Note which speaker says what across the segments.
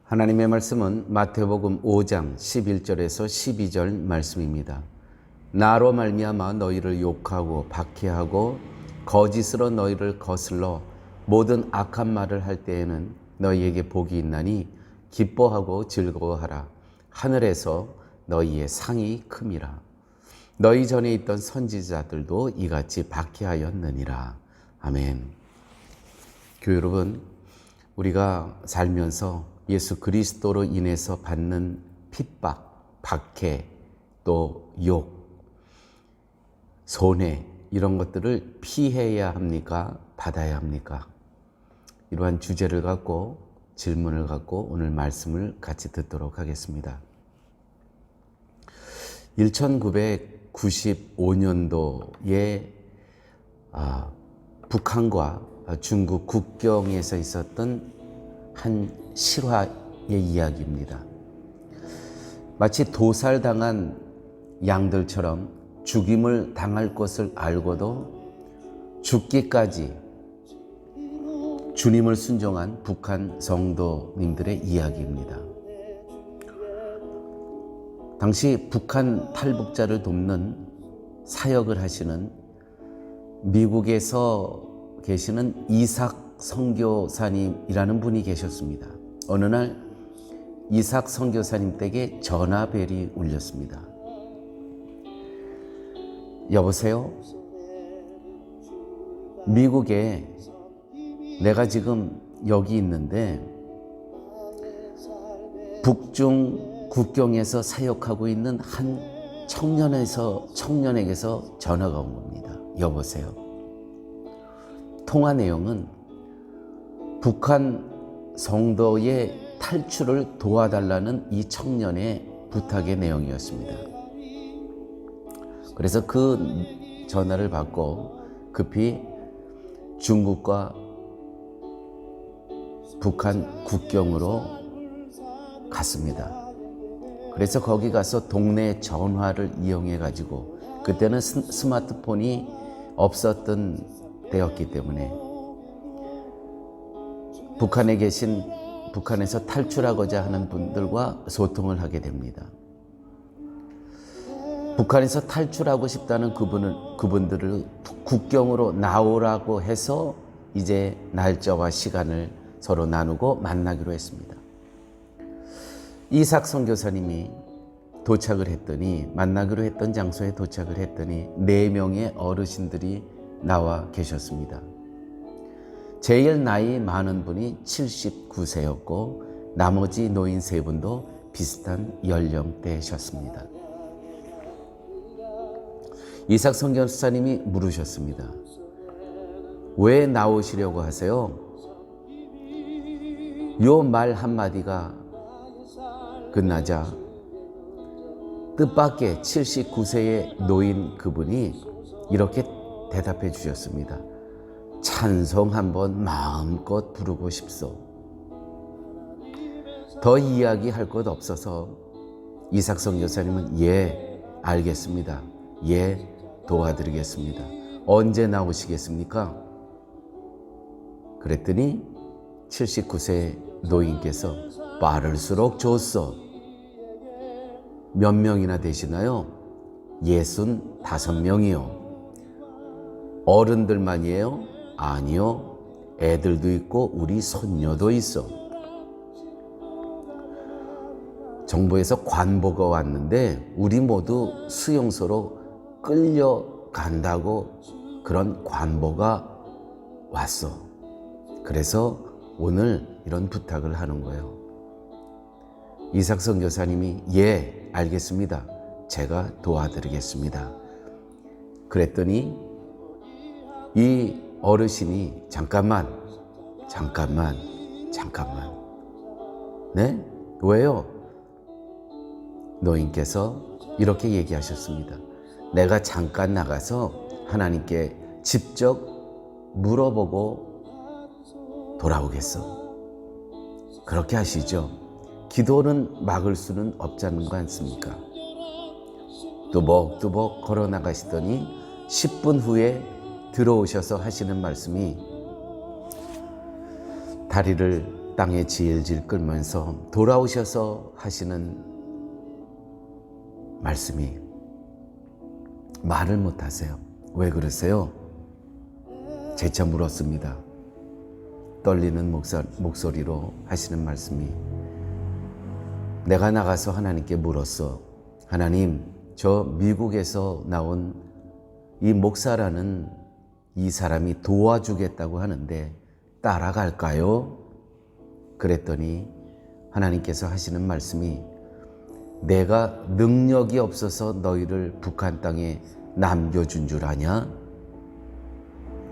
Speaker 1: 하나님의 말씀은 마태복음 5장 11절에서 12절 말씀입니다. 나로 말미암아 너희를 욕하고 박해하고 거짓으로 너희를 거슬러 모든 악한 말을 할 때에는 너희에게 복이 있나니 기뻐하고 즐거워하라. 하늘에서 너희의 상이 큼이라. 너희 전에 있던 선지자들도 이같이 박해하였느니라. 아멘. 교회 여러분, 우리가 살면서 예수 그리스도로 인해서 받는 핍박, 박해, 또 욕, 손해 이런 것들을 피해야 합니까? 받아야 합니까? 이러한 주제를 갖고 질문을 갖고 오늘 말씀을 같이 듣도록 하겠습니다. 1995년도에 북한과 중국 국경에서 있었던 한 실화의 이야기입니다. 마치 도살당한 양들처럼 죽임을 당할 것을 알고도 죽기까지 주님을 순종한 북한 성도님들의 이야기입니다. 당시 북한 탈북자를 돕는 사역을 하시는 미국에서 계시는 이삭 선교사님이라는 분이 계셨습니다. 어느 날 이삭 선교사님 댁에 전화벨이 울렸습니다. 여보세요? 미국에 내가 지금 여기 있는데 북중 국경에서 사역하고 있는 한 청년에게서 전화가 온 겁니다. 여보세요? 통화 내용은 북한 성도의 탈출을 도와달라는 이 청년의 부탁의 내용이었습니다. 그래서 그 전화를 받고 급히 중국과 북한 국경으로 갔습니다. 그래서 거기 가서 동네 전화를 이용해 가지고, 그때는 스마트폰이 없었던 때였기 때문에 북한에서 탈출하고자 하는 분들과 소통을 하게 됩니다. 북한에서 탈출하고 싶다는 그분들을 국경으로 나오라고 해서 이제 날짜와 시간을 서로 나누고 만나기로 했습니다. 이삭 선교사님이 도착을 했더니, 만나기로 했던 장소에 도착을 했더니 4명의 어르신들이 나와 계셨습니다. 제일 나이 많은 분이 79세였고 나머지 노인 3분도 비슷한 연령대셨습니다. 이삭 선교사님이 물으셨습니다. 왜 나오시려고 하세요? 요 말 한마디가 끝나자 뜻밖의 79세의 노인 그분이 이렇게 대답해 주셨습니다. 찬송 한번 마음껏 부르고 싶소. 더 이야기할 것 없어서 이삭 선교사님은 예, 알겠습니다. 예, 도와드리겠습니다. 언제 나오시겠습니까? 그랬더니 79세 노인께서 빠를수록 좋소. 몇 명이나 되시나요? 65명이요. 어른들만이에요? 아니요. 애들도 있고 우리 손녀도 있어. 정부에서 관보가 왔는데 우리 모두 수용소로 끌려간다고 그런 관보가 왔어. 그래서 오늘 이런 부탁을 하는 거예요. 이삭 선교사님이 예, 알겠습니다. 제가 도와드리겠습니다. 그랬더니 이 어르신이 잠깐만. 네? 왜요? 노인께서 이렇게 얘기하셨습니다. 내가 잠깐 나가서 하나님께 직접 물어보고 돌아오겠어. 그렇게 하시죠. 기도는 막을 수는 없지 않습니까? 뚜벅뚜벅 걸어 나가시더니 10분 후에 들어오셔서 하시는 말씀이 다리를 땅에 질질 끌면서 돌아오셔서 하시는 말씀이 말을 못하세요. 왜 그러세요? 재차 물었습니다. 떨리는 목소리로 하시는 말씀이, 내가 나가서 하나님께 물었어. 하나님, 저 미국에서 나온 이 목사라는 이 사람이 도와주겠다고 하는데 따라갈까요? 그랬더니 하나님께서 하시는 말씀이, 내가 능력이 없어서 너희를 북한 땅에 남겨준 줄 아냐?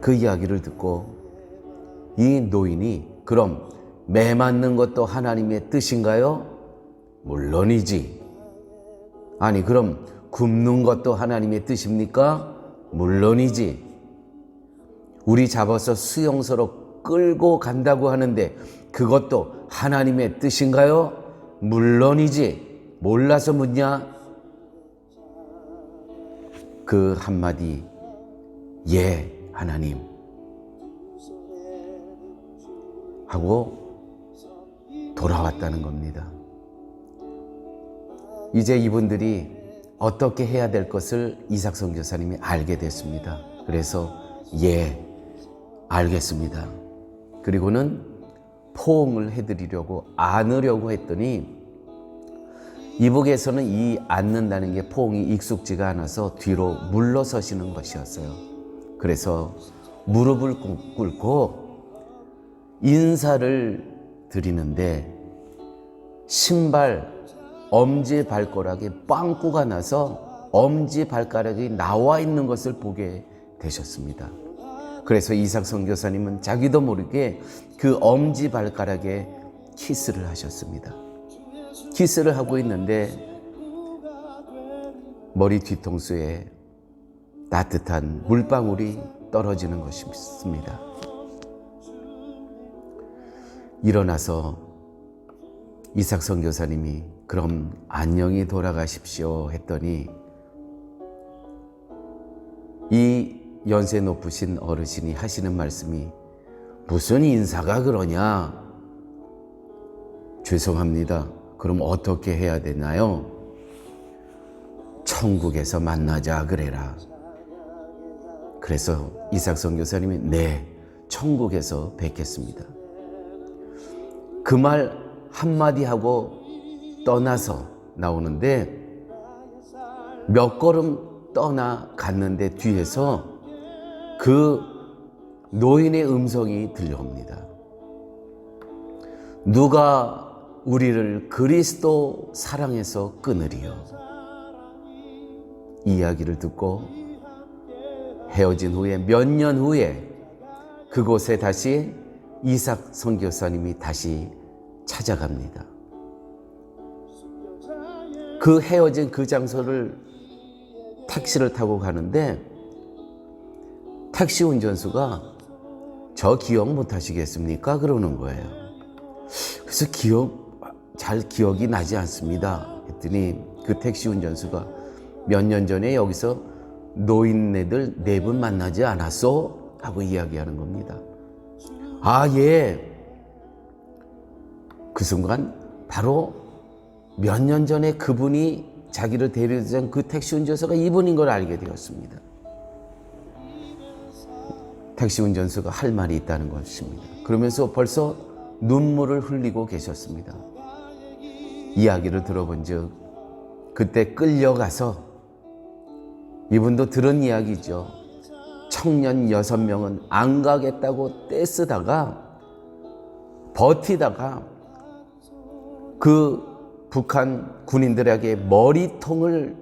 Speaker 1: 그 이야기를 듣고 이 노인이, 그럼 매 맞는 것도 하나님의 뜻인가요? 물론이지. 아니, 그럼 굶는 것도 하나님의 뜻입니까? 물론이지. 우리 잡아서 수용소로 끌고 간다고 하는데 그것도 하나님의 뜻인가요? 물론이지. 몰라서 묻냐? 그 한마디, 예, 하나님 하고 돌아왔다는 겁니다. 이제 이분들이 어떻게 해야 될 것을 이삭 선교사님이 알게 됐습니다. 그래서 예, 알겠습니다. 그리고는 포옹을 해드리려고 안으려고 했더니 이북에서는 이 안는다는 게 포옹이 익숙지가 않아서 뒤로 물러서시는 것이었어요. 그래서 무릎을 꿇고 인사를 드리는데 신발 엄지 발가락에 빵꾸가 나서 엄지 발가락이 나와 있는 것을 보게 되셨습니다. 그래서 이삭 선교사님은 자기도 모르게 그 엄지 발가락에 키스를 하셨습니다. 키스를 하고 있는데 머리 뒤통수에 따뜻한 물방울이 떨어지는 것입니다. 일어나서 이삭 선교사님이 그럼 안녕히 돌아가십시오 했더니 이 연세 높으신 어르신이 하시는 말씀이, 무슨 인사가 그러냐? 죄송합니다. 그럼 어떻게 해야 되나요? 천국에서 만나자 그래라. 그래서 이삭 선교사님이 네, 천국에서 뵙겠습니다. 그 말 한마디 하고 떠나서 나오는데 몇 걸음 떠나갔는데 뒤에서 그 노인의 음성이 들려옵니다. 누가 우리를 그리스도 사랑해서 끊으리요? 이 이야기를 듣고 헤어진 후에 몇 년 후에 그곳에 다시 이삭 선교사님이 다시 찾아갑니다. 그 헤어진 그 장소를 택시를 타고 가는데 택시 운전수가 저 기억 못 하시겠습니까? 그러는 거예요. 그래서 잘 기억이 나지 않습니다 했더니 그 택시 운전수가 몇 년 전에 여기서 노인네들 4분 만나지 않았어? 하고 이야기하는 겁니다. 아, 예. 그 순간 바로 몇 년 전에 그분이 자기를 데려다준 그 택시 운전수가 이분인 걸 알게 되었습니다. 택시 운전수가 할 말이 있다는 것입니다. 그러면서 벌써 눈물을 흘리고 계셨습니다. 이야기를 들어본 즉 그때 끌려가서 이분도 들은 이야기죠. 청년 6명은 안 가겠다고 떼쓰다가 버티다가 그 북한 군인들에게 머리통을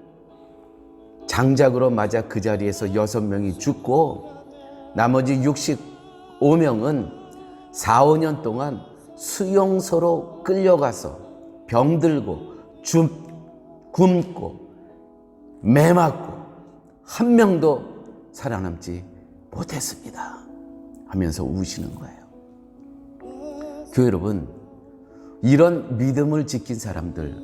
Speaker 1: 장작으로 맞아 그 자리에서 6명이 죽고 나머지 65명은 4, 5년 동안 수용소로 끌려가서 병들고 굶고 매맞고 한 명도 살아남지 못했습니다 하면서 우시는 거예요. 교회 여러분, 이런 믿음을 지킨 사람들,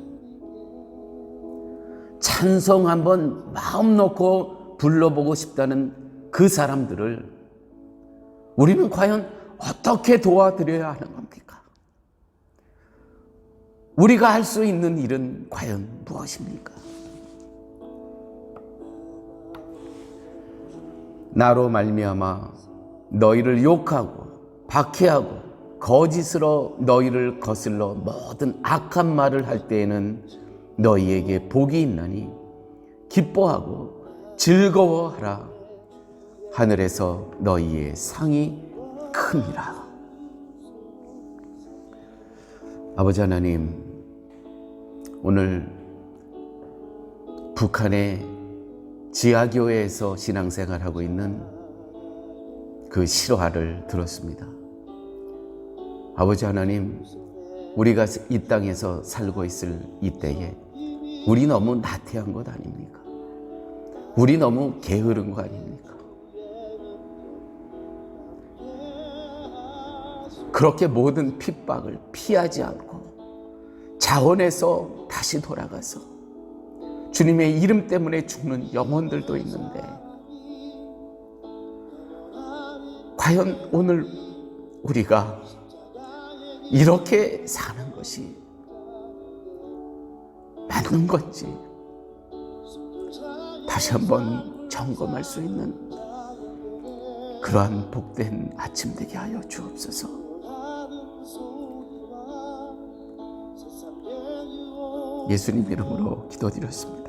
Speaker 1: 찬송 한번 마음 놓고 불러보고 싶다는 그 사람들을 우리는 과연 어떻게 도와드려야 하는 겁니까? 우리가 할 수 있는 일은 과연 무엇입니까? 나로 말미암아 너희를 욕하고 박해하고 거짓으로 너희를 거슬러 모든 악한 말을 할 때에는 너희에게 복이 있나니 기뻐하고 즐거워하라. 하늘에서 너희의 상이 큼이라. 아버지 하나님, 오늘 북한의 지하교회에서 신앙생활하고 있는 그 실화를 들었습니다. 아버지 하나님, 우리가 이 땅에서 살고 있을 이때에 우리 너무 나태한 것 아닙니까? 우리 너무 게으른 거 아닙니까? 그렇게 모든 핍박을 피하지 않고 자원해서 다시 돌아가서 주님의 이름 때문에 죽는 영혼들도 있는데, 과연 오늘 우리가 이렇게 사는 것이 맞는 건지 다시 한번 점검할 수 있는 그러한 복된 아침 되게 하여 주옵소서. 예수님 이름으로 기도드렸습니다.